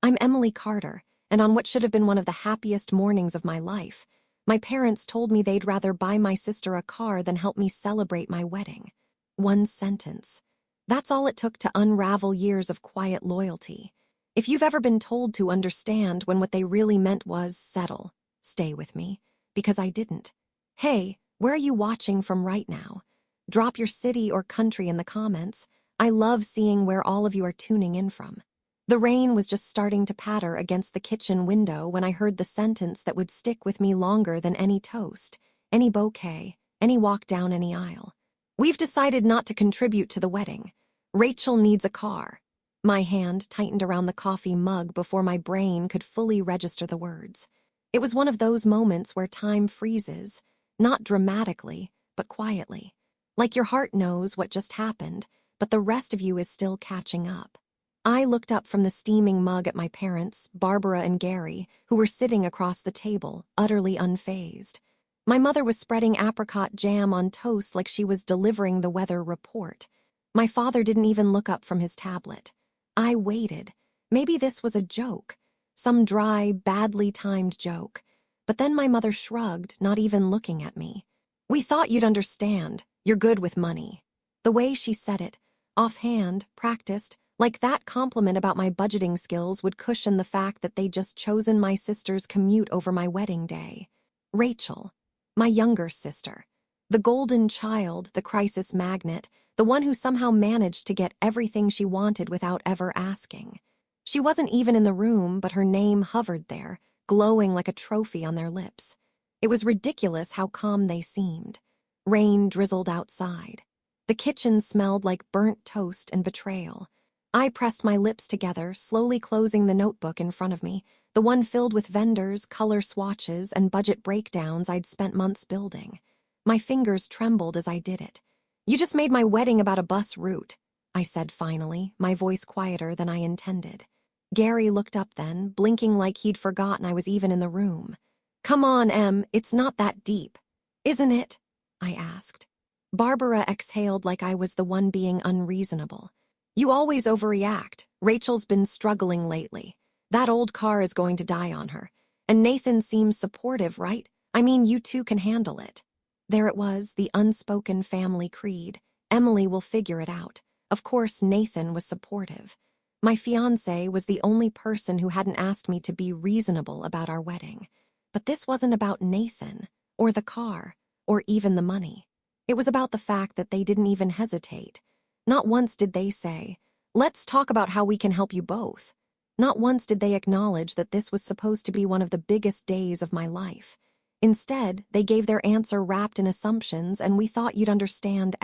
I'm Emily Carter, and on what should have been one of the happiest mornings of my life, my parents told me they'd rather buy my sister a car than help me celebrate my wedding. One sentence. That's all it took to unravel years of quiet loyalty. If you've ever been told to understand when what they really meant was settle, stay with me, because I didn't. Hey, where are you watching from right now? Drop your city or country in the comments. I love seeing where all of you are tuning in from. The rain was just starting to patter against the kitchen window when I heard the sentence that would stick with me longer than any toast, any bouquet, any walk down any aisle. We've decided not to contribute to the wedding. Rachel needs a car. My hand tightened around the coffee mug before my brain could fully register the words. It was one of those moments where time freezes, not dramatically, but quietly. Like your heart knows what just happened, but the rest of you is still catching up. I looked up from the steaming mug at my parents, Barbara and Gary, who were sitting across the table, utterly unfazed. My mother was spreading apricot jam on toast like she was delivering the weather report. My father didn't even look up from his tablet. I waited. Maybe this was a joke, some dry, badly timed joke. But then my mother shrugged, not even looking at me. "We thought you'd understand. You're good with money." The way she said it, offhand, practiced, like that compliment about my budgeting skills would cushion the fact that they'd just chosen my sister's commute over my wedding day. Rachel, my younger sister. The golden child, the crisis magnet, the one who somehow managed to get everything she wanted without ever asking. She wasn't even in the room, but her name hovered there, glowing like a trophy on their lips. It was ridiculous how calm they seemed. Rain drizzled outside. The kitchen smelled like burnt toast and betrayal. I pressed my lips together, slowly closing the notebook in front of me, the one filled with vendors, color swatches, and budget breakdowns I'd spent months building. My fingers trembled as I did it. "You just made my wedding about a bus route," I said finally, my voice quieter than I intended. Gary looked up then, blinking like he'd forgotten I was even in the room. "Come on, Em, it's not that deep." "Isn't it?" I asked. Barbara exhaled like I was the one being unreasonable. "You always overreact. Rachel's been struggling lately. That old car is going to die on her. And Nathan seems supportive, right? I mean, you two can handle it." There it was, the unspoken family creed. Emily will figure it out. Of course, Nathan was supportive. My fiancé was the only person who hadn't asked me to be reasonable about our wedding. But this wasn't about Nathan, or the car, or even the money. It was about the fact that they didn't even hesitate. Not once did they say, "Let's talk about how we can help you both." Not once did they acknowledge that this was supposed to be one of the biggest days of my life. Instead, they gave their answer wrapped in assumptions and "we thought you'd understand."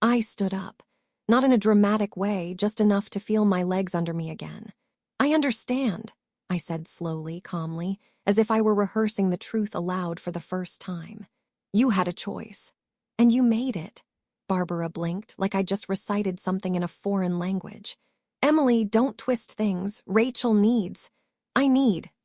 I stood up. Not in a dramatic way, just enough to feel my legs under me again. "I understand," I said slowly, calmly, as if I were rehearsing the truth aloud for the first time. "You had a choice. And you made it." Barbara blinked, like I just recited something in a foreign language. "Emily, don't twist things. Rachel needs—" I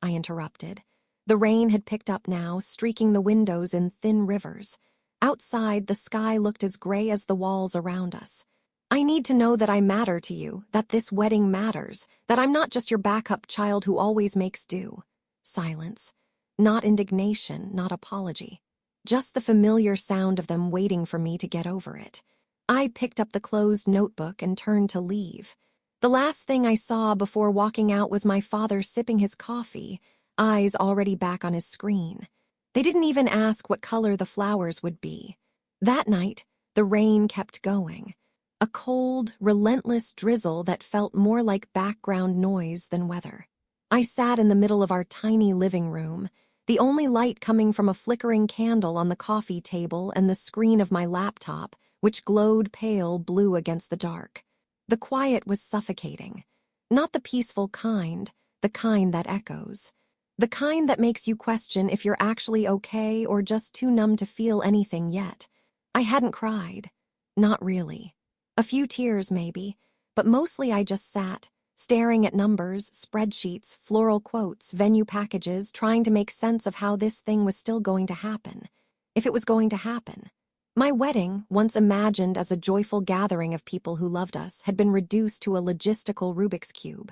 interrupted. The rain had picked up now, streaking the windows in thin rivers. Outside, the sky looked as gray as the walls around us. "I need to know that I matter to you, that this wedding matters, that I'm not just your backup child who always makes do." Silence. Not indignation, not apology. Just the familiar sound of them waiting for me to get over it. I picked up the closed notebook and turned to leave. The last thing I saw before walking out was my father sipping his coffee, eyes already back on his screen. They didn't even ask what color the flowers would be. That night, the rain kept going. A cold, relentless drizzle that felt more like background noise than weather. I sat in the middle of our tiny living room, the only light coming from a flickering candle on the coffee table and the screen of my laptop, which glowed pale blue against the dark. The quiet was suffocating. Not the peaceful kind, the kind that echoes. The kind that makes you question if you're actually okay or just too numb to feel anything yet. I hadn't cried. Not really. A few tears, maybe, but mostly I just sat, staring at numbers, spreadsheets, floral quotes, venue packages, trying to make sense of how this thing was still going to happen. If it was going to happen. My wedding, once imagined as a joyful gathering of people who loved us, had been reduced to a logistical Rubik's Cube.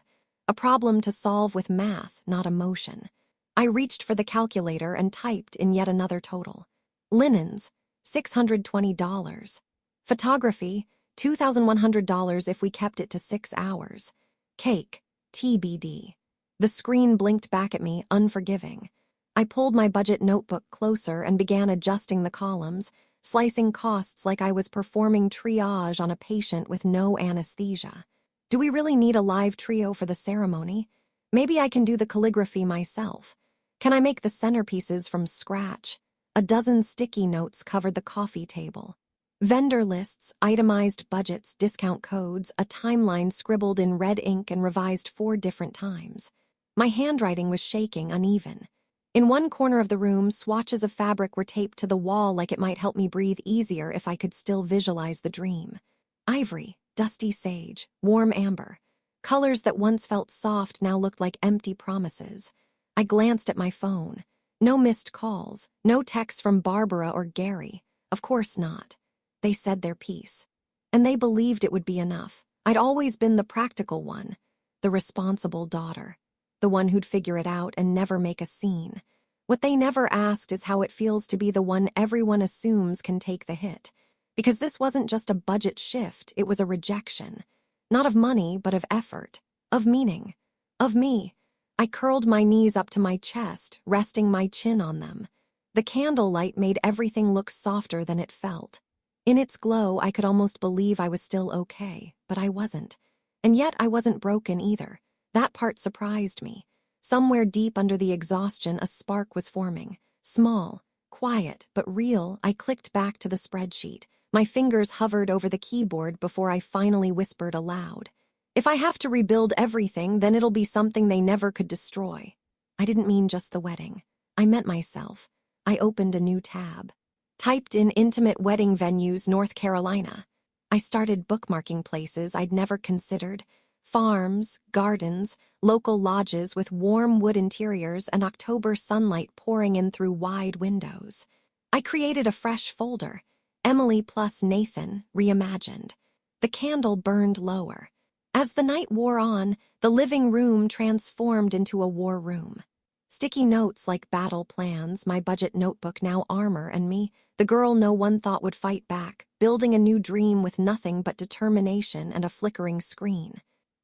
a problem to solve with math, not emotion. I reached for the calculator and typed in yet another total. Linens, $620. Photography, $2,100 if we kept it to 6 hours. Cake, TBD. The screen blinked back at me, unforgiving. I pulled my budget notebook closer and began adjusting the columns, slicing costs like I was performing triage on a patient with no anesthesia. Do we really need a live trio for the ceremony? Maybe I can do the calligraphy myself. Can I make the centerpieces from scratch? A dozen sticky notes covered the coffee table. Vendor lists, itemized budgets, discount codes, a timeline scribbled in red ink and revised 4 different times. My handwriting was shaking, uneven. In one corner of the room, swatches of fabric were taped to the wall like it might help me breathe easier if I could still visualize the dream. Ivory, dusty sage, warm amber. Colors that once felt soft now looked like empty promises. I glanced at my phone. No missed calls, no texts from Barbara or Gary. Of course not. They said their piece. And they believed it would be enough. I'd always been the practical one, the responsible daughter, the one who'd figure it out and never make a scene. What they never asked is how it feels to be the one everyone assumes can take the hit. Because this wasn't just a budget shift, it was a rejection. Not of money, but of effort, of meaning, of me. I curled my knees up to my chest, resting my chin on them. The candlelight made everything look softer than it felt. In its glow, I could almost believe I was still okay, but I wasn't. And yet I wasn't broken either. That part surprised me. Somewhere deep under the exhaustion, a spark was forming. Small, quiet, but real. I clicked back to the spreadsheet. My fingers hovered over the keyboard before I finally whispered aloud. If I have to rebuild everything, then it'll be something they never could destroy. I didn't mean just the wedding. I meant myself. I opened a new tab. Typed in intimate wedding venues, North Carolina. I started bookmarking places I'd never considered. Farms, gardens, local lodges with warm wood interiors and October sunlight pouring in through wide windows. I created a fresh folder. Emily plus Nathan, reimagined. The candle burned lower. As the night wore on, the living room transformed into a war room. Sticky notes like battle plans, my budget notebook now armor, and me, the girl no one thought would fight back, building a new dream with nothing but determination and a flickering screen.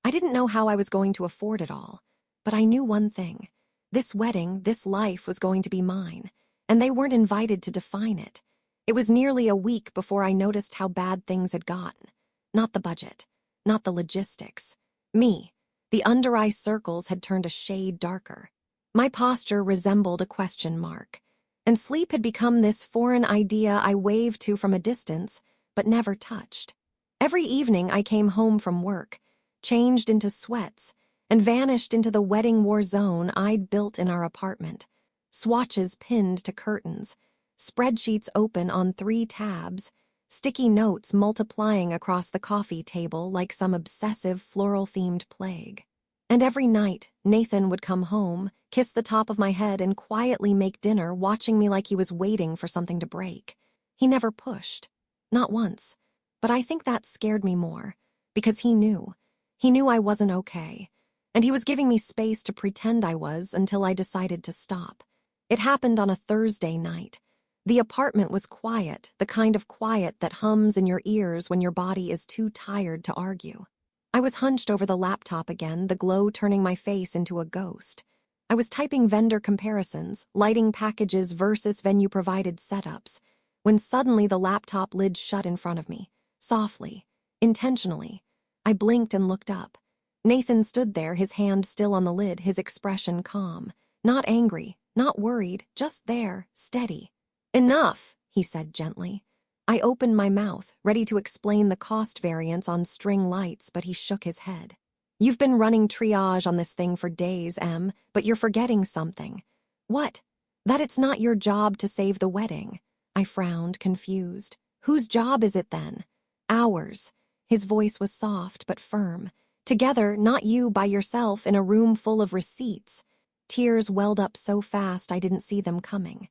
I didn't know how I was going to afford it all, but I knew one thing. This wedding, this life was going to be mine, and they weren't invited to define it. It was nearly a week before I noticed how bad things had gotten. Not the budget, not the logistics. Me. The under-eye circles had turned a shade darker. My posture resembled a question mark, and sleep had become this foreign idea I waved to from a distance, but never touched. Every evening I came home from work, changed into sweats, and vanished into the wedding war zone I'd built in our apartment. Swatches pinned to curtains, spreadsheets open on 3 tabs, sticky notes multiplying across the coffee table like some obsessive floral-themed plague. And every night, Nathan would come home, kiss the top of my head, and quietly make dinner, watching me like he was waiting for something to break. He never pushed. Not once. But I think that scared me more. Because he knew. He knew I wasn't okay. And he was giving me space to pretend I was until I decided to stop. It happened on a Thursday night. The apartment was quiet, the kind of quiet that hums in your ears when your body is too tired to argue. I was hunched over the laptop again, the glow turning my face into a ghost. I was typing vendor comparisons, lighting packages versus venue-provided setups, when suddenly the laptop lid shut in front of me, softly, intentionally. I blinked and looked up. Nathan stood there, his hand still on the lid, his expression calm. Not angry, not worried, just there, steady. "Enough," he said gently. I opened my mouth, ready to explain the cost variance on string lights, but he shook his head. "You've been running triage on this thing for days, Em, but you're forgetting something." "What?" "That it's not your job to save the wedding." I frowned, confused. "Whose job is it then?" "Ours." His voice was soft but firm. "Together, not you by yourself in a room full of receipts." Tears welled up so fast I didn't see them coming.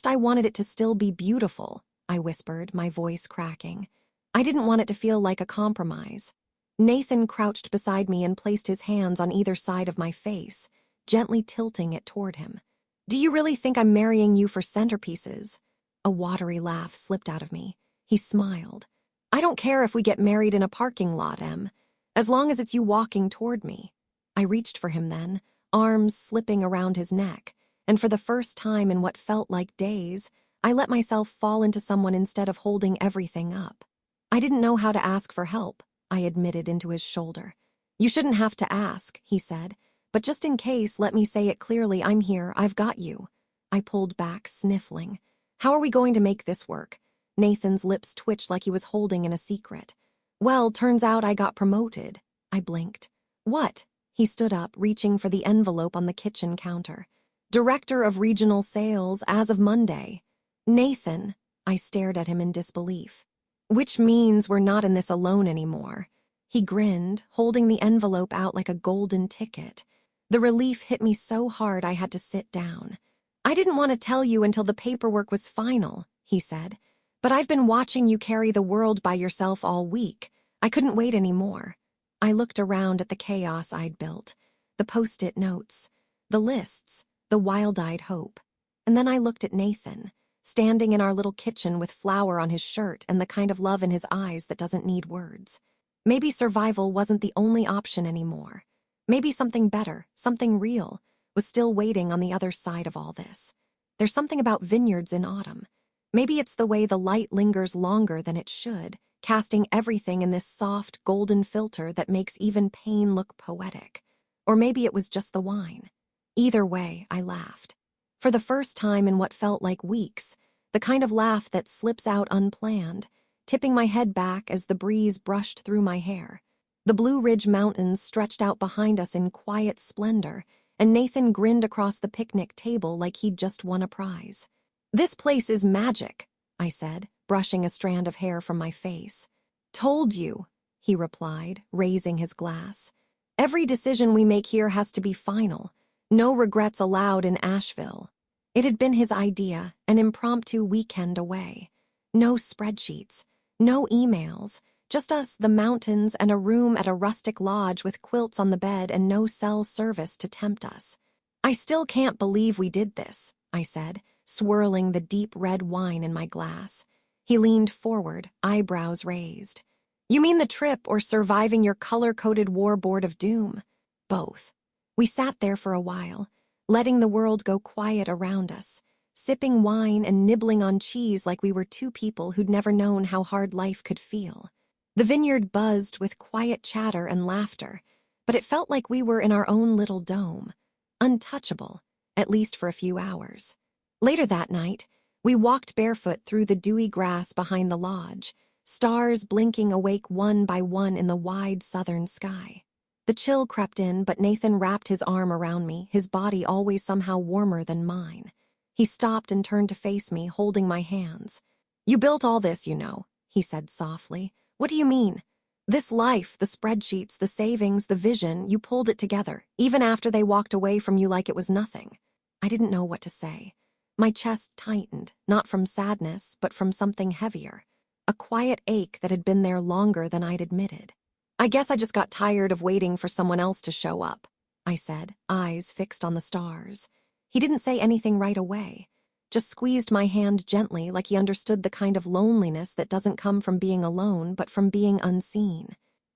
I wanted it to still be beautiful," I whispered, my voice cracking. "I didn't want it to feel like a compromise." Nathan crouched beside me and placed his hands on either side of my face, gently tilting it toward him. Do you really think I'm marrying you for centerpieces? A watery laugh slipped out of me. He smiled. I don't care if we get married in a parking lot, Em, as long as it's you walking toward me. I reached for him then, arms slipping around his neck, and for the first time in what felt like days, I let myself fall into someone instead of holding everything up. I didn't know how to ask for help, I admitted into his shoulder. You shouldn't have to ask, he said, but just in case, let me say it clearly, I'm here, I've got you. I pulled back, sniffling. How are we going to make this work? Nathan's lips twitched like he was holding in a secret. Well, turns out I got promoted. I blinked. What? He stood up, reaching for the envelope on the kitchen counter. Director of Regional Sales as of Monday. Nathan, I stared at him in disbelief. Which means we're not in this alone anymore. He grinned, holding the envelope out like a golden ticket. The relief hit me so hard I had to sit down. I didn't want to tell you until the paperwork was final, he said. But I've been watching you carry the world by yourself all week. I couldn't wait anymore. I looked around at the chaos I'd built, the post-it notes, the lists, the wild-eyed hope. And then I looked at Nathan, standing in our little kitchen with flour on his shirt and the kind of love in his eyes that doesn't need words. Maybe survival wasn't the only option anymore. Maybe something better, something real, was still waiting on the other side of all this. There's something about vineyards in autumn. Maybe it's the way the light lingers longer than it should, casting everything in this soft, golden filter that makes even pain look poetic. Or maybe it was just the wine. Either way, I laughed. For the first time in what felt like weeks, the kind of laugh that slips out unplanned, tipping my head back as the breeze brushed through my hair. The Blue Ridge Mountains stretched out behind us in quiet splendor, and Nathan grinned across the picnic table like he'd just won a prize. This place is magic, I said, brushing a strand of hair from my face. Told you, he replied, raising his glass. Every decision we make here has to be final. No regrets allowed in Asheville. It had been his idea, an impromptu weekend away. No spreadsheets, no emails, just us, the mountains, and a room at a rustic lodge with quilts on the bed and no cell service to tempt us. I still can't believe we did this, I said, swirling the deep red wine in my glass. He leaned forward, eyebrows raised. You mean the trip or surviving your color-coded warboard of doom? Both. We sat there for a while, letting the world go quiet around us, sipping wine and nibbling on cheese like we were two people who'd never known how hard life could feel. The vineyard buzzed with quiet chatter and laughter, but it felt like we were in our own little dome, untouchable, at least for a few hours. Later that night, we walked barefoot through the dewy grass behind the lodge, stars blinking awake one by one in the wide southern sky. The chill crept in, but Nathan wrapped his arm around me, his body always somehow warmer than mine. He stopped and turned to face me, holding my hands. You built all this, you know, he said softly. What do you mean? This life, the spreadsheets, the savings, the vision, you pulled it together, even after they walked away from you like it was nothing. I didn't know what to say. My chest tightened, not from sadness, but from something heavier. A quiet ache that had been there longer than I'd admitted. I guess I just got tired of waiting for someone else to show up, I said, eyes fixed on the stars. He didn't say anything right away, just squeezed my hand gently like he understood the kind of loneliness that doesn't come from being alone but from being unseen.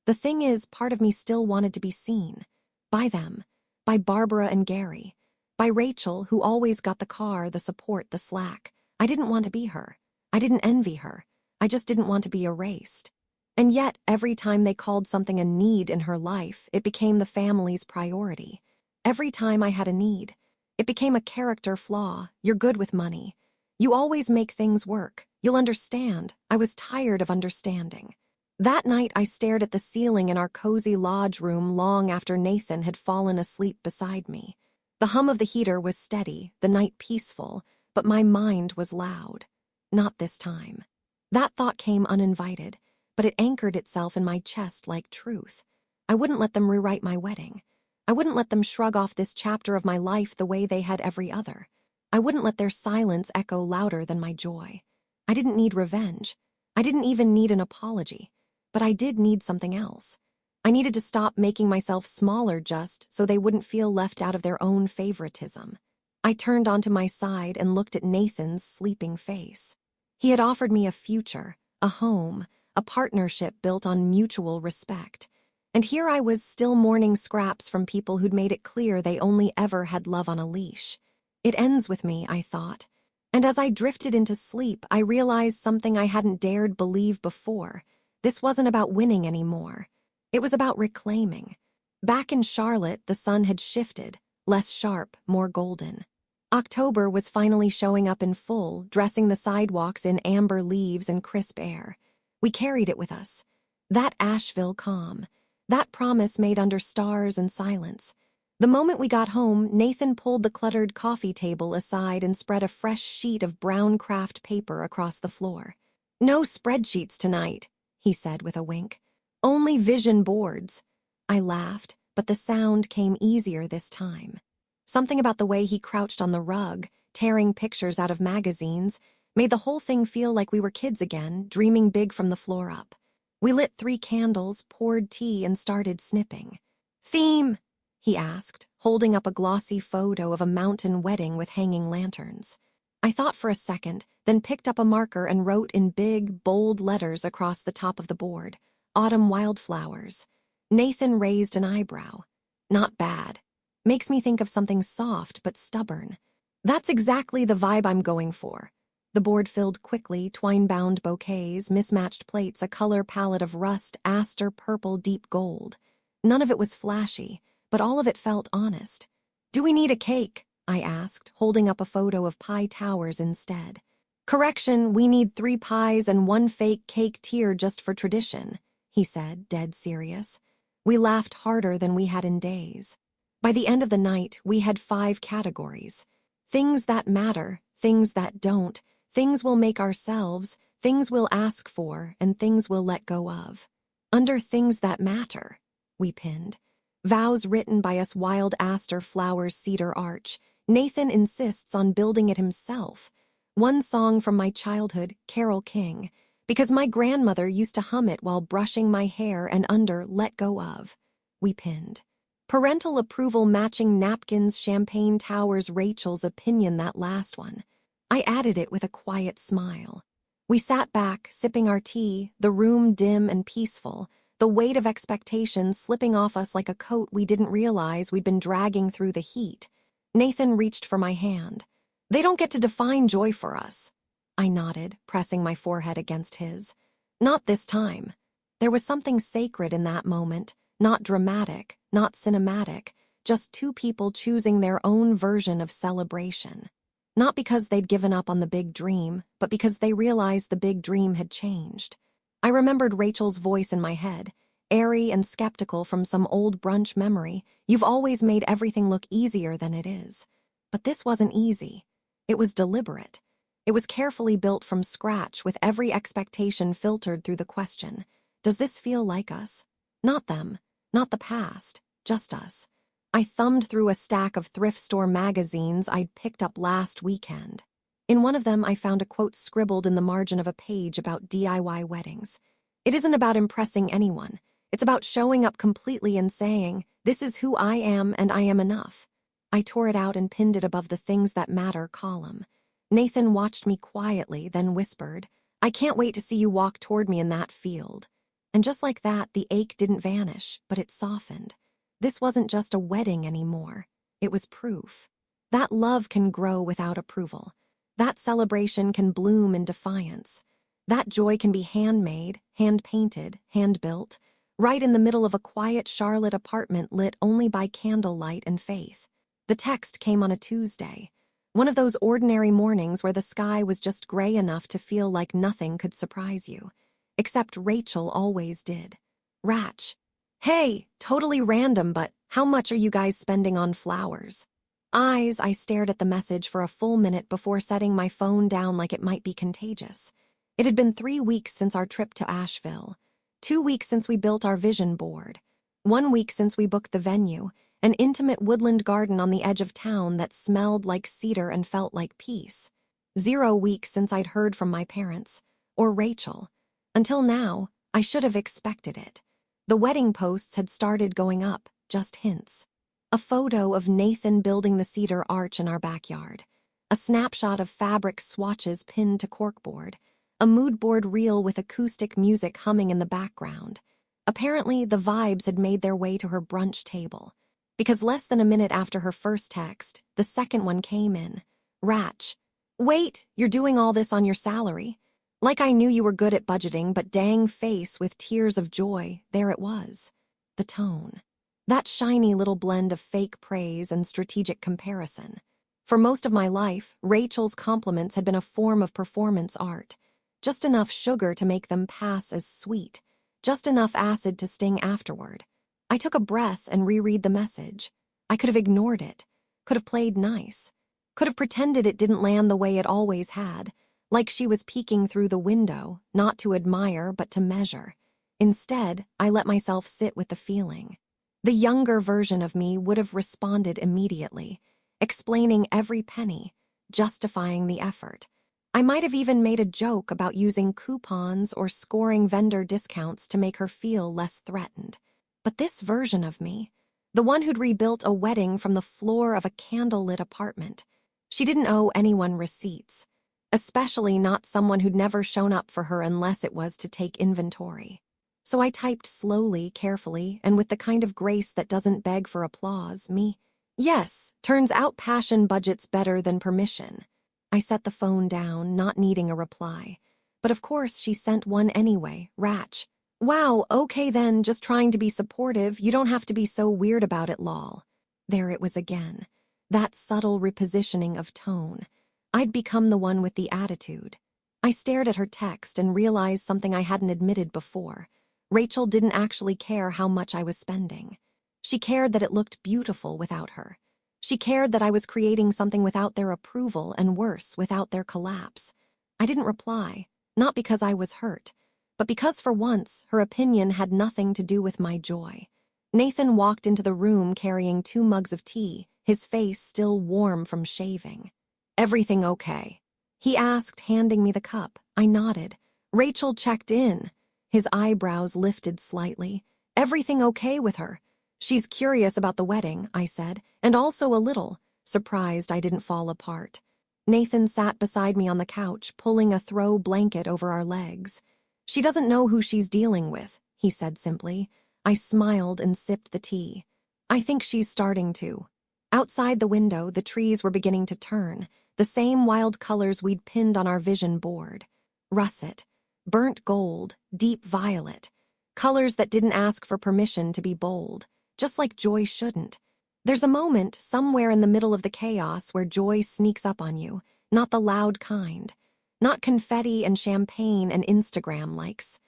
The thing is, part of me still wanted to be seen. By them. By Barbara and Gary. By Rachel, who always got the car, the support, the slack. I didn't want to be her. I didn't envy her. I just didn't want to be erased. And yet, every time they called something a need in her life, it became the family's priority. Every time I had a need, it became a character flaw. You're good with money. You always make things work. You'll understand. I was tired of understanding. That night, I stared at the ceiling in our cozy lodge room long after Nathan had fallen asleep beside me. The hum of the heater was steady, the night peaceful, but my mind was loud. Not this time. That thought came uninvited, but it anchored itself in my chest like truth. I wouldn't let them rewrite my wedding. I wouldn't let them shrug off this chapter of my life the way they had every other. I wouldn't let their silence echo louder than my joy. I didn't need revenge. I didn't even need an apology. But I did need something else. I needed to stop making myself smaller just so they wouldn't feel left out of their own favoritism. I turned onto my side and looked at Nathan's sleeping face. He had offered me a future, a home, a partnership built on mutual respect. And here I was still mourning scraps from people who'd made it clear they only ever had love on a leash. It ends with me, I thought. And as I drifted into sleep, I realized something I hadn't dared believe before. This wasn't about winning anymore. It was about reclaiming. Back in Charlotte, the sun had shifted, less sharp, more golden. October was finally showing up in full, dressing the sidewalks in amber leaves and crisp air. We carried it with us. That Asheville calm. That promise made under stars and silence. The moment we got home, Nathan pulled the cluttered coffee table aside and spread a fresh sheet of brown craft paper across the floor. "No spreadsheets tonight," he said with a wink. "Only vision boards." I laughed, but the sound came easier this time. Something about the way he crouched on the rug, tearing pictures out of magazines, made the whole thing feel like we were kids again, dreaming big from the floor up. We lit 3 candles, poured tea, and started snipping. "Theme?" he asked, holding up a glossy photo of a mountain wedding with hanging lanterns. I thought for a second, then picked up a marker and wrote in big, bold letters across the top of the board, "Autumn wildflowers." Nathan raised an eyebrow. "Not bad. Makes me think of something soft but stubborn." "That's exactly the vibe I'm going for." The board filled quickly, twine-bound bouquets, mismatched plates, a color palette of rust, aster, purple, deep gold. None of it was flashy, but all of it felt honest. "Do we need a cake?" I asked, holding up a photo of pie towers instead. "Correction, we need 3 pies and 1 fake cake tier just for tradition," he said, dead serious. We laughed harder than we had in days. By the end of the night, we had 5 categories. Things that matter, things that don't, things we'll make ourselves, things we'll ask for, and things we'll let go of. Under things that matter, we pinned. Vows written by us wild aster flowers cedar arch. Nathan insists on building it himself. One song from my childhood, Carole King, because my grandmother used to hum it while brushing my hair, and under let go of, we pinned. Parental approval matching napkins, champagne towers, Rachel's opinion, that last one. I added it with a quiet smile. We sat back, sipping our tea, the room dim and peaceful, the weight of expectations slipping off us like a coat we didn't realize we'd been dragging through the heat. Nathan reached for my hand. "They don't get to define joy for us." I nodded, pressing my forehead against his. "Not this time." There was something sacred in that moment, not dramatic, not cinematic, just 2 people choosing their own version of celebration. Not because they'd given up on the big dream, but because they realized the big dream had changed. I remembered Rachel's voice in my head, airy and skeptical from some old brunch memory. "You've always made everything look easier than it is." But this wasn't easy. It was deliberate. It was carefully built from scratch, with every expectation filtered through the question, does this feel like us? Not them, not the past, just us. I thumbed through a stack of thrift store magazines I'd picked up last weekend. In one of them, I found a quote scribbled in the margin of a page about DIY weddings. "It isn't about impressing anyone. It's about showing up completely and saying, 'This is who I am and I am enough.'" I tore it out and pinned it above the Things That Matter column. Nathan watched me quietly, then whispered, "I can't wait to see you walk toward me in that field." And just like that, the ache didn't vanish, but it softened. This wasn't just a wedding anymore. It was proof. That love can grow without approval. That celebration can bloom in defiance. That joy can be handmade, hand-painted, hand-built, right in the middle of a quiet Charlotte apartment lit only by candlelight and faith. The text came on a Tuesday, one of those ordinary mornings where the sky was just gray enough to feel like nothing could surprise you. Except Rachel always did. "Ratch. Hey, totally random, but how much are you guys spending on flowers?" I stared at the message for a full minute before setting my phone down like it might be contagious. It had been 3 weeks since our trip to Asheville, 2 weeks since we built our vision board, 1 week since we booked the venue, an intimate woodland garden on the edge of town that smelled like cedar and felt like peace. 0 weeks since I'd heard from my parents, or Rachel. Until now, I should have expected it. The wedding posts had started going up, just hints. A photo of Nathan building the cedar arch in our backyard. A snapshot of fabric swatches pinned to corkboard. A mood board reel with acoustic music humming in the background. Apparently, the vibes had made their way to her brunch table. Because less than a minute after her first text, the second one came in. Ratch, wait, you're doing all this on your salary? Like I knew you were good at budgeting, but dang face with tears of joy, there it was. The tone. That shiny little blend of fake praise and strategic comparison. For most of my life, Rachel's compliments had been a form of performance art. Just enough sugar to make them pass as sweet. Just enough acid to sting afterward. I took a breath and reread the message. I could have ignored it. Could have played nice. Could have pretended it didn't land the way it always had. Like she was peeking through the window, not to admire but to measure. Instead, I let myself sit with the feeling. The younger version of me would have responded immediately, explaining every penny, justifying the effort. I might have even made a joke about using coupons or scoring vendor discounts to make her feel less threatened. But this version of me, the one who'd rebuilt a wedding from the floor of a candlelit apartment, she didn't owe anyone receipts. Especially not someone who'd never shown up for her unless it was to take inventory. So I typed slowly, carefully, and with the kind of grace that doesn't beg for applause, Yes, turns out passion budgets better than permission. I set the phone down, not needing a reply. But of course she sent one anyway, Ratch. Wow, okay then, just trying to be supportive, you don't have to be so weird about it, lol. There it was again. That subtle repositioning of tone. I'd become the one with the attitude. I stared at her text and realized something I hadn't admitted before. Rachel didn't actually care how much I was spending. She cared that it looked beautiful without her. She cared that I was creating something without their approval and worse, without their collapse. I didn't reply, not because I was hurt, but because for once her opinion had nothing to do with my joy. Nathan walked into the room carrying 2 mugs of tea, his face still warm from shaving. Everything okay? He asked, handing me the cup. I nodded. Rachel checked in. His eyebrows lifted slightly. Everything okay with her? She's curious about the wedding, I said, and also a little surprised I didn't fall apart. Nathan sat beside me on the couch, pulling a throw blanket over our legs. She doesn't know who she's dealing with, he said simply. I smiled and sipped the tea. I think she's starting to. Outside the window, the trees were beginning to turn, the same wild colors we'd pinned on our vision board. Russet, burnt gold, deep violet. Colors that didn't ask for permission to be bold, just like joy shouldn't. There's a moment somewhere in the middle of the chaos where joy sneaks up on you, not the loud kind. Not confetti and champagne and Instagram likes.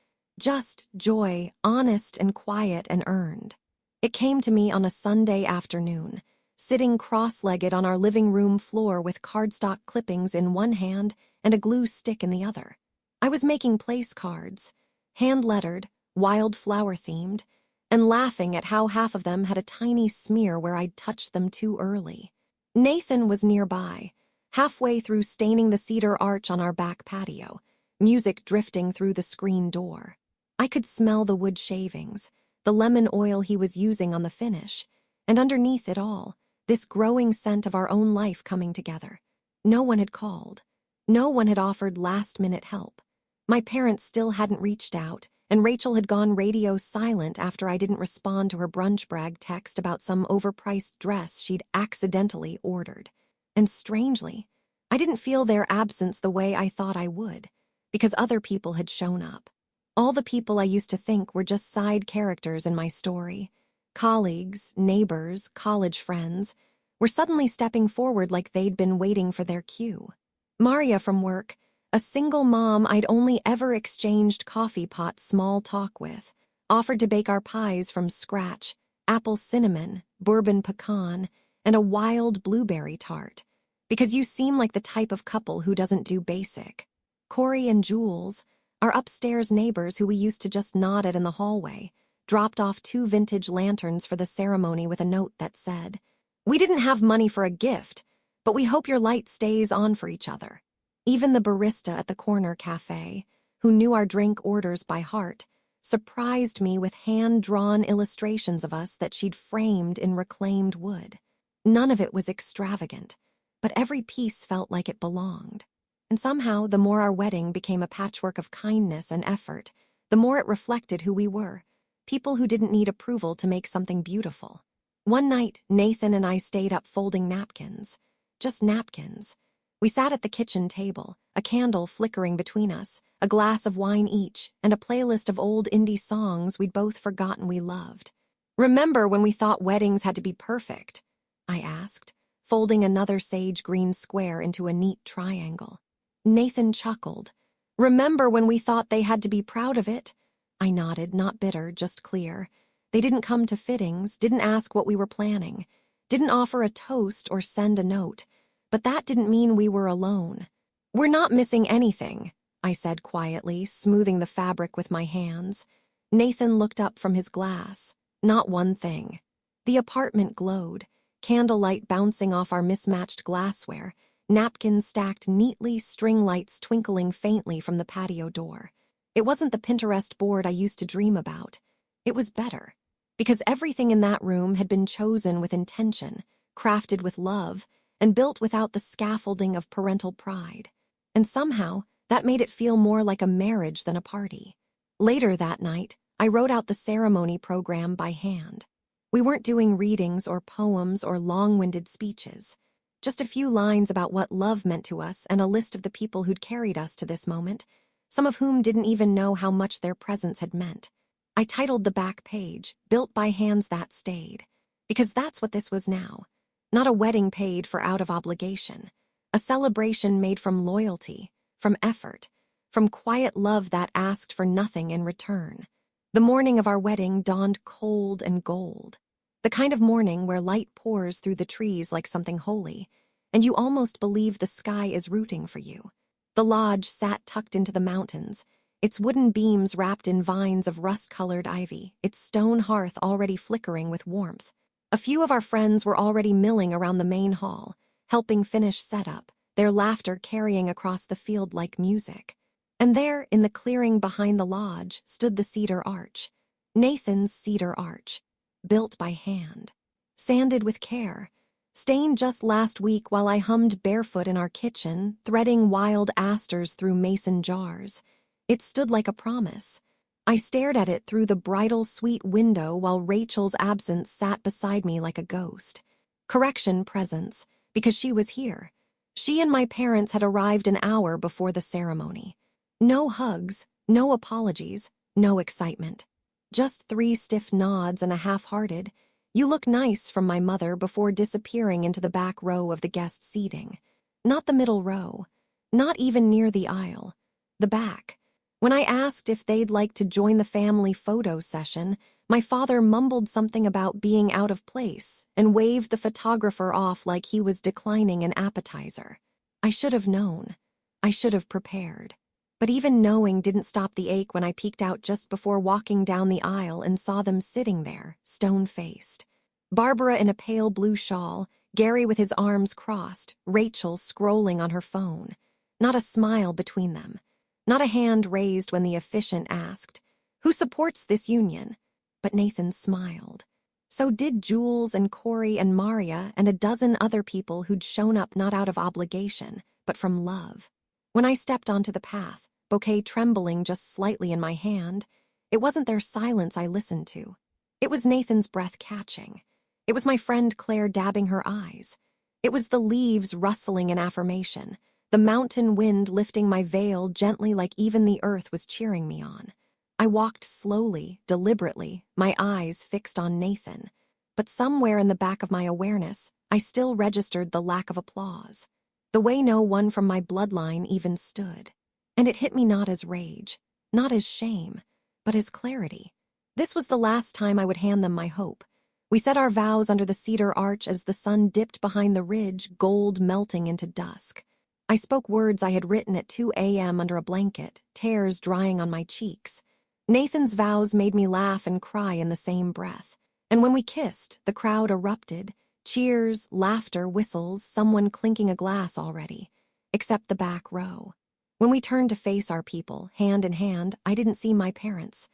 Just joy, honest and quiet and earned. It came to me on a Sunday afternoon, sitting cross-legged on our living room floor with cardstock clippings in one hand and a glue stick in the other. I was making place cards, hand-lettered, wildflower-themed, and laughing at how half of them had a tiny smear where I'd touched them too early. Nathan was nearby, halfway through staining the cedar arch on our back patio, music drifting through the screen door. I could smell the wood shavings, the lemon oil he was using on the finish, and underneath it all, this growing scent of our own life coming together. No one had called. No one had offered last-minute help. My parents still hadn't reached out, and Rachel had gone radio silent after I didn't respond to her brunch brag text about some overpriced dress she'd accidentally ordered. And strangely, I didn't feel their absence the way I thought I would, because other people had shown up. All the people I used to think were just side characters in my story. Colleagues, neighbors, college friends, were suddenly stepping forward like they'd been waiting for their cue. Maria from work, a single mom I'd only ever exchanged coffee pot small talk with, offered to bake our pies from scratch, apple cinnamon, bourbon pecan, and a wild blueberry tart, because you seem like the type of couple who doesn't do basic. Corey and Jules, our upstairs neighbors who we used to just nod at in the hallway, dropped off 2 vintage lanterns for the ceremony with a note that said, "We didn't have money for a gift, but we hope your light stays on for each other." Even the barista at the corner cafe, who knew our drink orders by heart, surprised me with hand-drawn illustrations of us that she'd framed in reclaimed wood. None of it was extravagant, but every piece felt like it belonged. And somehow, the more our wedding became a patchwork of kindness and effort, the more it reflected who we were, people who didn't need approval to make something beautiful. One night, Nathan and I stayed up folding napkins. Just napkins. We sat at the kitchen table, a candle flickering between us, a glass of wine each, and a playlist of old indie songs we'd both forgotten we loved. "Remember when we thought weddings had to be perfect?" I asked, folding another sage green square into a neat triangle. Nathan chuckled. "Remember when we thought they had to be proud of it?" I nodded, not bitter, just clear. They didn't come to fittings, didn't ask what we were planning, didn't offer a toast or send a note. But that didn't mean we were alone. "We're not missing anything," I said quietly, smoothing the fabric with my hands. Nathan looked up from his glass. "Not one thing." The apartment glowed, candlelight bouncing off our mismatched glassware, napkins stacked neatly, string lights twinkling faintly from the patio door. It wasn't the Pinterest board I used to dream about. It was better, because everything in that room had been chosen with intention, crafted with love, and built without the scaffolding of parental pride. And somehow, that made it feel more like a marriage than a party. Later that night, I wrote out the ceremony program by hand. We weren't doing readings or poems or long-winded speeches. Just a few lines about what love meant to us and a list of the people who'd carried us to this moment, some of whom didn't even know how much their presence had meant. I titled the back page, "Built by Hands That Stayed," because that's what this was now. Not a wedding paid for out of obligation. A celebration made from loyalty, from effort, from quiet love that asked for nothing in return. The morning of our wedding dawned cold and gold. The kind of morning where light pours through the trees like something holy, and you almost believe the sky is rooting for you. The lodge sat tucked into the mountains, its wooden beams wrapped in vines of rust-colored ivy, its stone hearth already flickering with warmth. A few of our friends were already milling around the main hall, helping finish setup, their laughter carrying across the field like music. And there, in the clearing behind the lodge, stood the cedar arch. Nathan's cedar arch, built by hand, sanded with care, stained just last week while I hummed barefoot in our kitchen, threading wild asters through mason jars. It stood like a promise. I stared at it through the bridal suite window while Rachel's absence sat beside me like a ghost. Correction, presence, because she was here. She and my parents had arrived an hour before the ceremony. No hugs, no apologies, no excitement. Just 3 stiff nods and a half-hearted, "You look nice," from my mother before disappearing into the back row of the guest seating. Not the middle row, not even near the aisle. The back. When I asked if they'd like to join the family photo session, my father mumbled something about being out of place and waved the photographer off like he was declining an appetizer. I should have known. I should have prepared. But even knowing didn't stop the ache when I peeked out just before walking down the aisle and saw them sitting there, stone-faced. Barbara in a pale blue shawl, Gary with his arms crossed, Rachel scrolling on her phone. Not a smile between them. Not a hand raised when the officiant asked, "Who supports this union?" But Nathan smiled. So did Jules and Corey and Maria and a dozen other people who'd shown up not out of obligation, but from love. When I stepped onto the path, bouquet trembling just slightly in my hand, it wasn't their silence I listened to. It was Nathan's breath catching. It was my friend Claire dabbing her eyes. It was the leaves rustling in affirmation, the mountain wind lifting my veil gently like even the earth was cheering me on. I walked slowly, deliberately, my eyes fixed on Nathan. But somewhere in the back of my awareness, I still registered the lack of applause. The way no one from my bloodline even stood. And it hit me not as rage, not as shame, but as clarity. This was the last time I would hand them my hope. We said our vows under the cedar arch as the sun dipped behind the ridge, gold melting into dusk. I spoke words I had written at 2 a.m. under a blanket, tears drying on my cheeks. Nathan's vows made me laugh and cry in the same breath. And when we kissed, the crowd erupted. Cheers, laughter, whistles, someone clinking a glass already. Except the back row. When we turned to face our people, hand in hand, I didn't see my parents.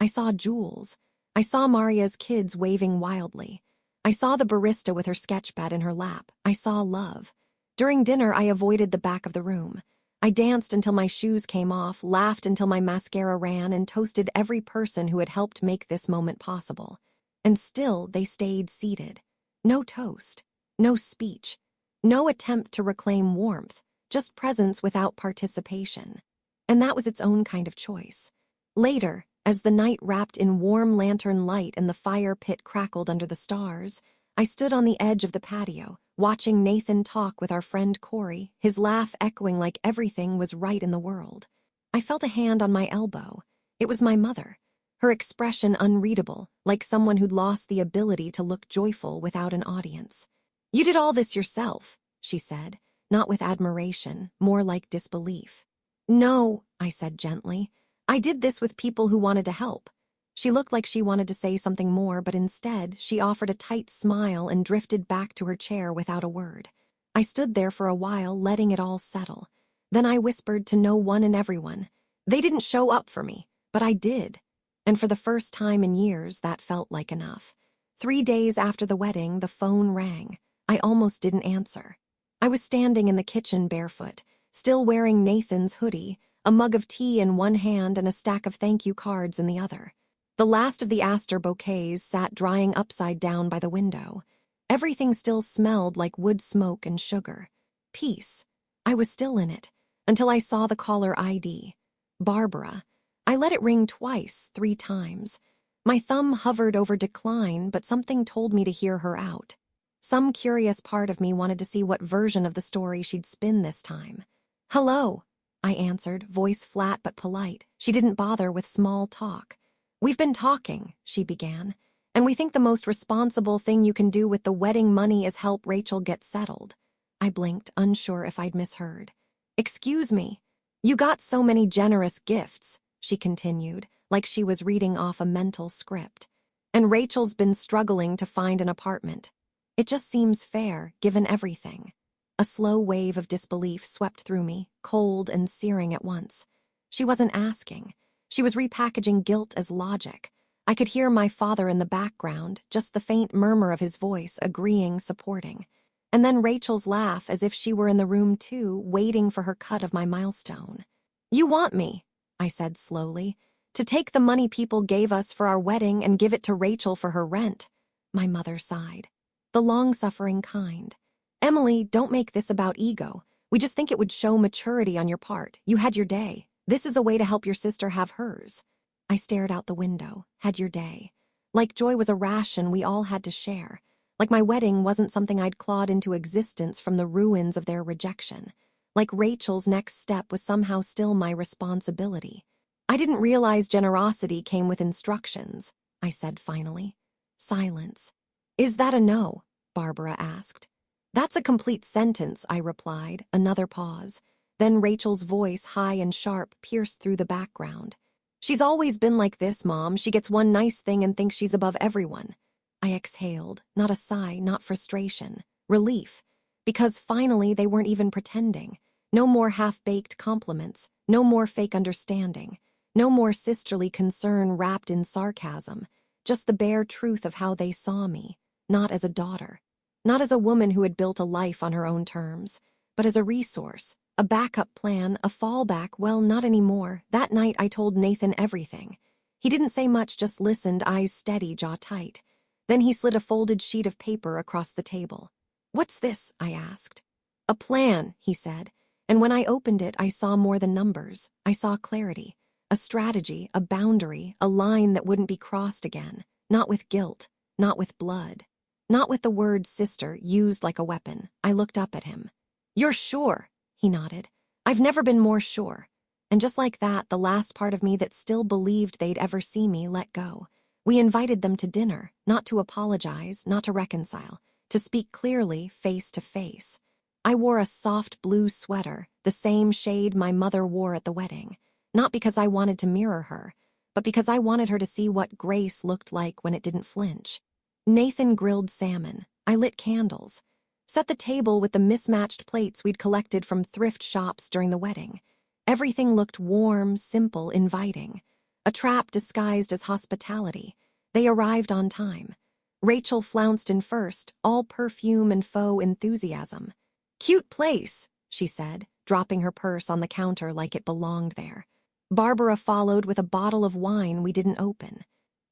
I saw Jules. I saw Maria's kids waving wildly. I saw the barista with her sketchpad in her lap. I saw love. During dinner, I avoided the back of the room. I danced until my shoes came off, laughed until my mascara ran, and toasted every person who had helped make this moment possible. And still, they stayed seated. No toast. No speech. No attempt to reclaim warmth. Just presence without participation. And that was its own kind of choice. Later, as the night wrapped in warm lantern light and the fire pit crackled under the stars, I stood on the edge of the patio, watching Nathan talk with our friend Corey, his laugh echoing like everything was right in the world. I felt a hand on my elbow. It was my mother, her expression unreadable, like someone who'd lost the ability to look joyful without an audience. "You did all this yourself," she said, not with admiration, more like disbelief. "No," I said gently. "I did this with people who wanted to help." She looked like she wanted to say something more, but instead, she offered a tight smile and drifted back to her chair without a word. I stood there for a while, letting it all settle. Then I whispered to no one and everyone. They didn't show up for me, but I did. And for the first time in years, that felt like enough. 3 days after the wedding, the phone rang. I almost didn't answer. I was standing in the kitchen barefoot, still wearing Nathan's hoodie, a mug of tea in one hand and a stack of thank you cards in the other. The last of the aster bouquets sat drying upside down by the window. Everything still smelled like wood smoke and sugar. Peace. I was still in it, until I saw the caller ID. Barbara. I let it ring twice, 3 times. My thumb hovered over decline, but something told me to hear her out. Some curious part of me wanted to see what version of the story she'd spin this time. "Hello," I answered, voice flat but polite. She didn't bother with small talk. "We've been talking," she began, "and we think the most responsible thing you can do with the wedding money is help Rachel get settled." I blinked, unsure if I'd misheard. "Excuse me. You got so many generous gifts," she continued, like she was reading off a mental script. "And Rachel's been struggling to find an apartment. It just seems fair, given everything." A slow wave of disbelief swept through me, cold and searing at once. She wasn't asking. She was repackaging guilt as logic. I could hear my father in the background, just the faint murmur of his voice, agreeing, supporting. And then Rachel's laugh as if she were in the room too, waiting for her cut of my milestone. "You want me," I said slowly, "to take the money people gave us for our wedding and give it to Rachel for her rent." My mother sighed. "The long-suffering kind. Emily, don't make this about ego. We just think it would show maturity on your part. You had your day. This is a way to help your sister have hers." I stared out the window. Had your day. Like joy was a ration we all had to share. Like my wedding wasn't something I'd clawed into existence from the ruins of their rejection. Like Rachel's next step was somehow still my responsibility. "I didn't realize generosity came with instructions," I said finally. Silence. "Is that a no?" Barbara asked. "That's a complete sentence," I replied, another pause. Then Rachel's voice, high and sharp, pierced through the background. "She's always been like this, Mom. She gets one nice thing and thinks she's above everyone." I exhaled, not a sigh, not frustration. Relief. Because finally they weren't even pretending. No more half-baked compliments. No more fake understanding. No more sisterly concern wrapped in sarcasm. Just the bare truth of how they saw me. Not as a daughter. Not as a woman who had built a life on her own terms. But as a resource. A backup plan, a fallback. Well, not anymore. That night I told Nathan everything. He didn't say much, just listened, eyes steady, jaw tight. Then he slid a folded sheet of paper across the table. "What's this?" I asked. "A plan," he said. And when I opened it, I saw more than numbers. I saw clarity. A strategy, a boundary, a line that wouldn't be crossed again. Not with guilt. Not with blood. Not with the word sister used like a weapon. I looked up at him. "You're sure?" He nodded. "I've never been more sure." And just like that, the last part of me that still believed they'd ever see me let go. We invited them to dinner, not to apologize, not to reconcile, to speak clearly, face to face. I wore a soft blue sweater, the same shade my mother wore at the wedding. Not because I wanted to mirror her, but because I wanted her to see what grace looked like when it didn't flinch. Nathan grilled salmon. I lit candles. Set the table with the mismatched plates we'd collected from thrift shops during the wedding. Everything looked warm, simple, inviting. A trap disguised as hospitality. They arrived on time. Rachel flounced in first, all perfume and faux enthusiasm. "Cute place," she said, dropping her purse on the counter like it belonged there. Barbara followed with a bottle of wine we didn't open.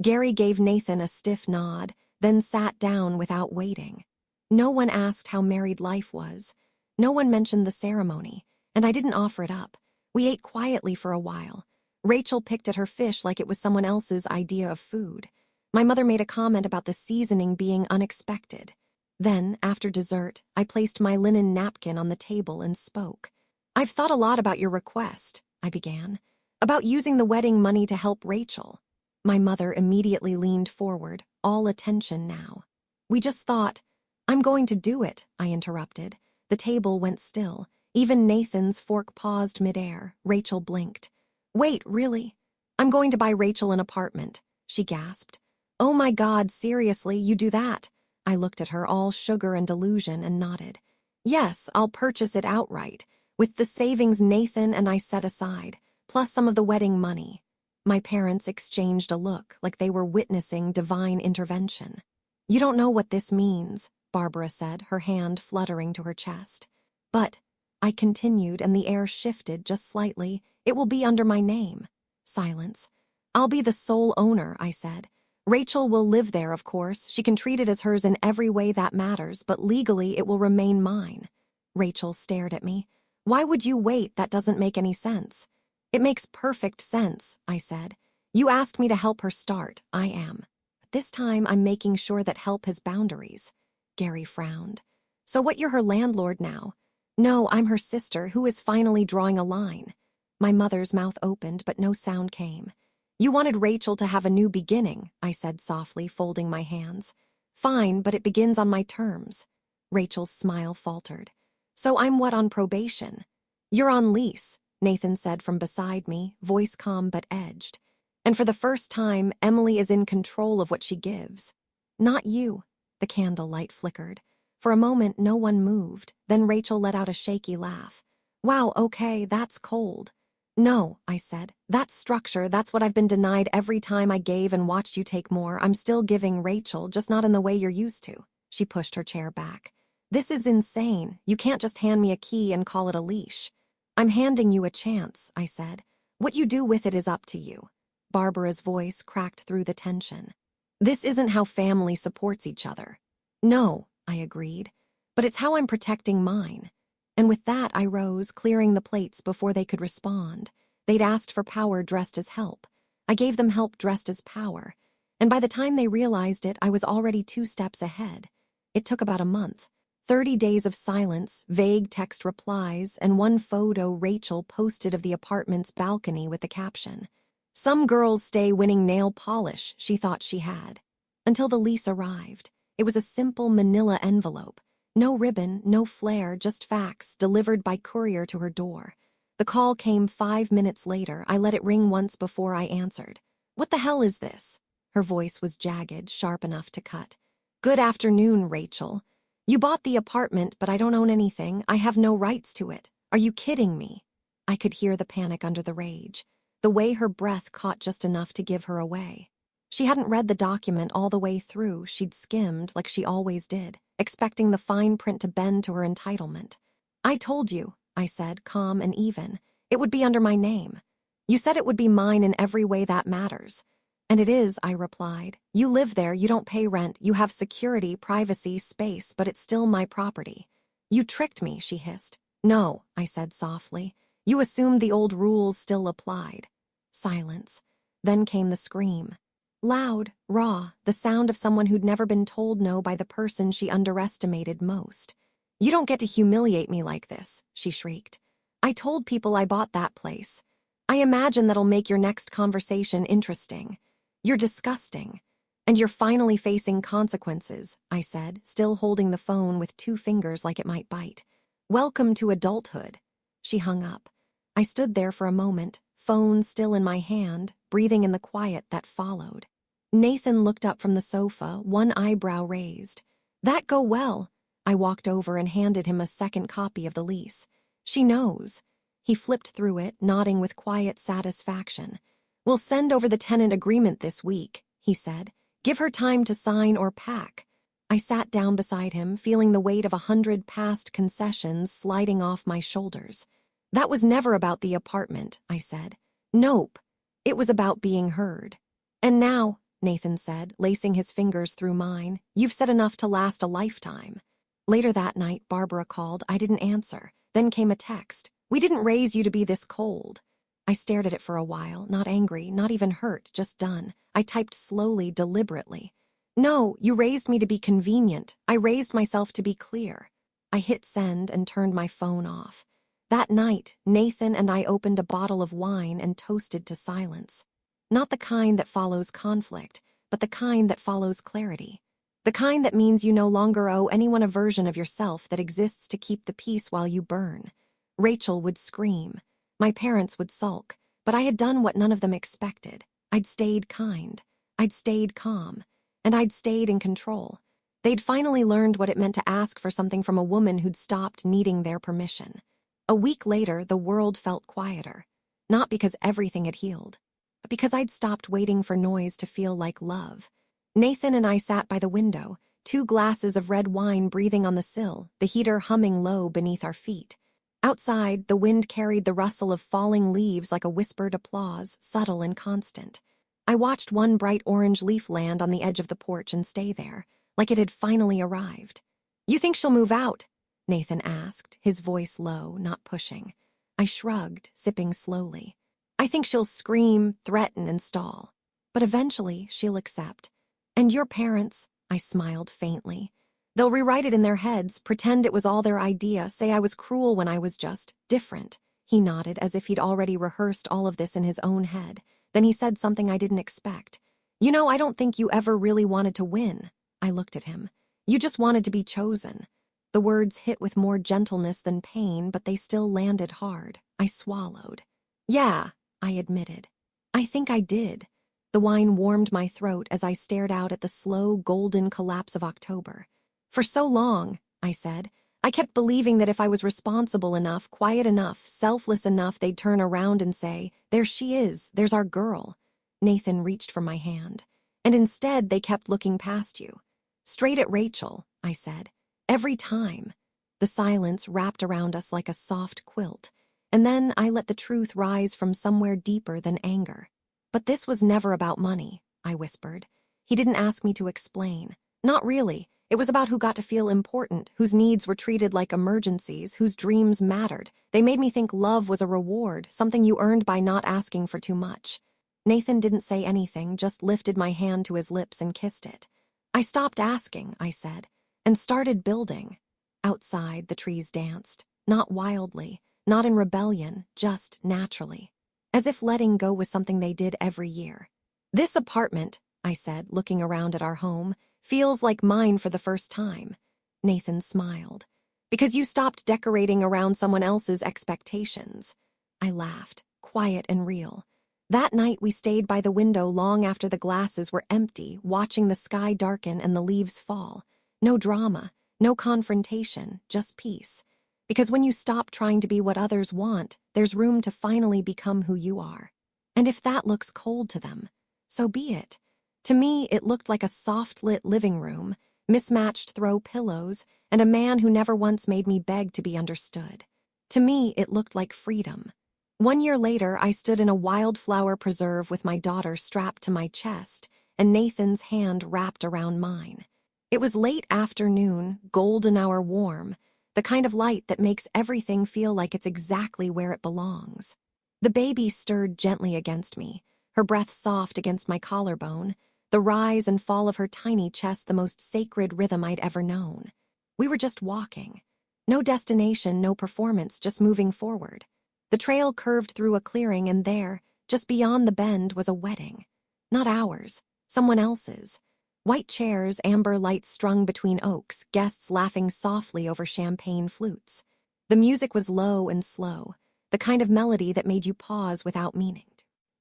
Gary gave Nathan a stiff nod, then sat down without waiting. No one asked how married life was. No one mentioned the ceremony, and I didn't offer it up. We ate quietly for a while. Rachel picked at her fish like it was someone else's idea of food. My mother made a comment about the seasoning being unexpected. Then, after dessert, I placed my linen napkin on the table and spoke. "I've thought a lot about your request," I began. "About using the wedding money to help Rachel." My mother immediately leaned forward, all attention now. "We just thought—" "I'm going to do it," I interrupted. The table went still. Even Nathan's fork paused midair. Rachel blinked. "Wait, really? I'm going to buy Rachel an apartment," she gasped. "Oh my God, seriously, you do that?" I looked at her, all sugar and delusion, and nodded. "Yes, I'll purchase it outright, with the savings Nathan and I set aside, plus some of the wedding money." My parents exchanged a look, like they were witnessing divine intervention. "You don't know what this means," Barbara said, her hand fluttering to her chest. "But," I continued, and the air shifted just slightly, "it will be under my name." Silence. "I'll be the sole owner," I said. "Rachel will live there, of course. She can treat it as hers in every way that matters, but legally it will remain mine." Rachel stared at me. "Why would you wait? That doesn't make any sense." "It makes perfect sense," I said. "You asked me to help her start. I am. But this time I'm making sure that help has boundaries." Gary frowned. "So what, you're her landlord now?" "No, I'm her sister, who is finally drawing a line." My mother's mouth opened, but no sound came. "You wanted Rachel to have a new beginning," I said softly, folding my hands. "Fine, but it begins on my terms." Rachel's smile faltered. "So I'm what, on probation?" "You're on lease," Nathan said from beside me, voice calm but edged. "And for the first time, Emily is in control of what she gives." "Not you." The candle light flickered. For a moment, no one moved. Then Rachel let out a shaky laugh. "Wow, okay, that's cold." "No," I said. "That's structure. That's what I've been denied every time I gave and watched you take more. I'm still giving Rachel, just not in the way you're used to." She pushed her chair back. "This is insane. You can't just hand me a key and call it a leash." "I'm handing you a chance," I said. "What you do with it is up to you." Barbara's voice cracked through the tension. "This isn't how family supports each other." "No," I agreed. "But it's how I'm protecting mine." And with that, I rose, clearing the plates before they could respond. They'd asked for power dressed as help. I gave them help dressed as power. And by the time they realized it, I was already 2 steps ahead. It took about a month. 30 days of silence, vague text replies, and one photo Rachel posted of the apartment's balcony with the caption, "Some girls stay winning nail polish she thought she had." Until the lease arrived. It was a simple manila envelope. No ribbon, no flair, just facts, delivered by courier to her door. The call came 5 minutes later. I let it ring once before I answered. "What the hell is this?" Her voice was jagged, sharp enough to cut. "Good afternoon, Rachel. You bought the apartment, but I don't own anything. I have no rights to it. Are you kidding me?" I could hear the panic under the rage. The way her breath caught just enough to give her away. She hadn't read the document all the way through. She'd skimmed, like she always did, expecting the fine print to bend to her entitlement. "I told you," I said, calm and even. "It would be under my name. You said it would be mine in every way that matters." "And it is," I replied. "You live there, you don't pay rent, you have security, privacy, space, but it's still my property." "You tricked me," she hissed. "No," I said softly. "You assumed the old rules still applied." Silence. Then came the scream. Loud, raw, the sound of someone who'd never been told no by the person she underestimated most. "You don't get to humiliate me like this," she shrieked. "I told people I bought that place. I imagine that'll make your next conversation interesting. You're disgusting. And you're finally facing consequences," I said, still holding the phone with 2 fingers like it might bite. "Welcome to adulthood." She hung up. I stood there for a moment, phone still in my hand, breathing in the quiet that followed. Nathan looked up from the sofa, one eyebrow raised. "That go well." I walked over and handed him a second copy of the lease. "She knows." He flipped through it, nodding with quiet satisfaction. "We'll send over the tenant agreement this week," he said. "Give her time to sign or pack." I sat down beside him, feeling the weight of 100 past concessions sliding off my shoulders. "That was never about the apartment," I said. "Nope. It was about being heard." "And now," Nathan said, lacing his fingers through mine, "you've said enough to last a lifetime." Later that night, Barbara called. I didn't answer. Then came a text. "We didn't raise you to be this cold." I stared at it for a while, not angry, not even hurt, just done. I typed slowly, deliberately. "No, you raised me to be convenient. I raised myself to be clear." I hit send and turned my phone off. That night, Nathan and I opened a bottle of wine and toasted to silence. Not the kind that follows conflict, but the kind that follows clarity. The kind that means you no longer owe anyone a version of yourself that exists to keep the peace while you burn. Rachel would scream. My parents would sulk, but I had done what none of them expected. I'd stayed kind. I'd stayed calm. And I'd stayed in control. They'd finally learned what it meant to ask for something from a woman who'd stopped needing their permission. A week later, the world felt quieter. Not because everything had healed, but because I'd stopped waiting for noise to feel like love. Nathan and I sat by the window, 2 glasses of red wine breathing on the sill, the heater humming low beneath our feet. Outside, the wind carried the rustle of falling leaves like a whispered applause, subtle and constant. I watched one bright orange leaf land on the edge of the porch and stay there, like it had finally arrived. "You think she'll move out?" Nathan asked, his voice low, not pushing. I shrugged, sipping slowly. "I think she'll scream, threaten, and stall. But eventually, she'll accept. And your parents," I smiled faintly. "They'll rewrite it in their heads, pretend it was all their idea, say I was cruel when I was just different." He nodded as if he'd already rehearsed all of this in his own head. Then he said something I didn't expect. "You know, I don't think you ever really wanted to win." I looked at him. "You just wanted to be chosen." The words hit with more gentleness than pain, but they still landed hard. I swallowed. "Yeah," I admitted. "I think I did." The wine warmed my throat as I stared out at the slow, golden collapse of October. "For so long," I said, "I kept believing that if I was responsible enough, quiet enough, selfless enough, they'd turn around and say, 'There she is, there's our girl.'" Nathan reached for my hand. "And instead, they kept looking past you." "Straight at Rachel," I said. "Every time." The silence wrapped around us like a soft quilt. And then I let the truth rise from somewhere deeper than anger. "But this was never about money," I whispered. He didn't ask me to explain. Not really. It was about who got to feel important, whose needs were treated like emergencies, whose dreams mattered. They made me think love was a reward, something you earned by not asking for too much. Nathan didn't say anything, just lifted my hand to his lips and kissed it. "I stopped asking," I said, "and started building." Outside, the trees danced. Not wildly, not in rebellion, just naturally. As if letting go was something they did every year. "This apartment," I said, looking around at our home, "feels like mine for the first time." Nathan smiled. "Because you stopped decorating around someone else's expectations." I laughed, quiet and real. That night we stayed by the window long after the glasses were empty, watching the sky darken and the leaves fall. No drama, no confrontation, just peace. Because when you stop trying to be what others want, there's room to finally become who you are. And if that looks cold to them, so be it. To me, it looked like a soft-lit living room, mismatched throw pillows, and a man who never once made me beg to be understood. To me, it looked like freedom. 1 year later, I stood in a wildflower preserve with my daughter strapped to my chest, and Nathan's hand wrapped around mine. It was late afternoon, golden hour warm, the kind of light that makes everything feel like it's exactly where it belongs. The baby stirred gently against me, her breath soft against my collarbone, the rise and fall of her tiny chest the most sacred rhythm I'd ever known. We were just walking. No destination, no performance, just moving forward. The trail curved through a clearing, and there, just beyond the bend, was a wedding. Not ours, someone else's. White chairs, amber lights strung between oaks, guests laughing softly over champagne flutes. The music was low and slow, the kind of melody that made you pause without meaning.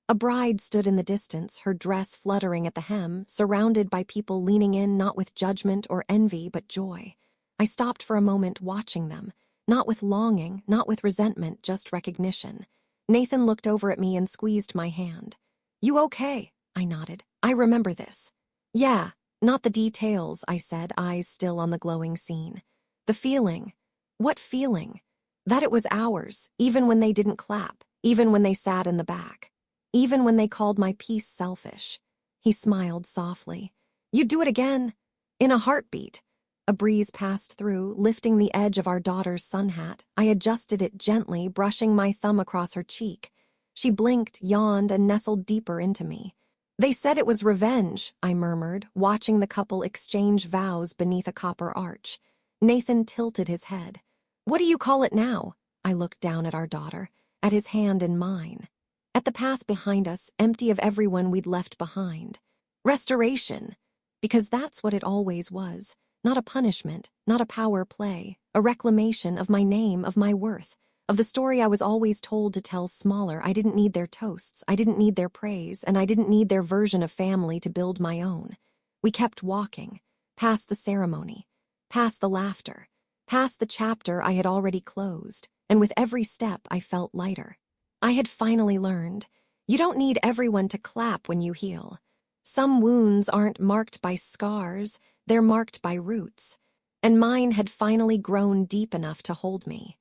A bride stood in the distance, her dress fluttering at the hem, surrounded by people leaning in not with judgment or envy but joy. I stopped for a moment watching them, not with longing, not with resentment, just recognition. Nathan looked over at me and squeezed my hand. You okay? I nodded. I remember this. Yeah, not the details, I said, eyes still on the glowing scene. The feeling. What feeling? That it was ours, even when they didn't clap, even when they sat in the back, even when they called my piece selfish. He smiled softly. You'd do it again? In a heartbeat. A breeze passed through, lifting the edge of our daughter's sun hat. I adjusted it gently, brushing my thumb across her cheek. She blinked, yawned, and nestled deeper into me. They said it was revenge, I murmured, watching the couple exchange vows beneath a copper arch. Nathan tilted his head. What do you call it now? I looked down at our daughter, at his hand in mine, at the path behind us, empty of everyone we'd left behind. Restoration. Because that's what it always was. Not a punishment, not a power play, a reclamation of my name, of my worth, of the story I was always told to tell smaller. I didn't need their toasts, I didn't need their praise, and I didn't need their version of family to build my own. We kept walking, past the ceremony, past the laughter, past the chapter I had already closed, and with every step I felt lighter. I had finally learned, you don't need everyone to clap when you heal. Some wounds aren't marked by scars, they're marked by roots, and mine had finally grown deep enough to hold me.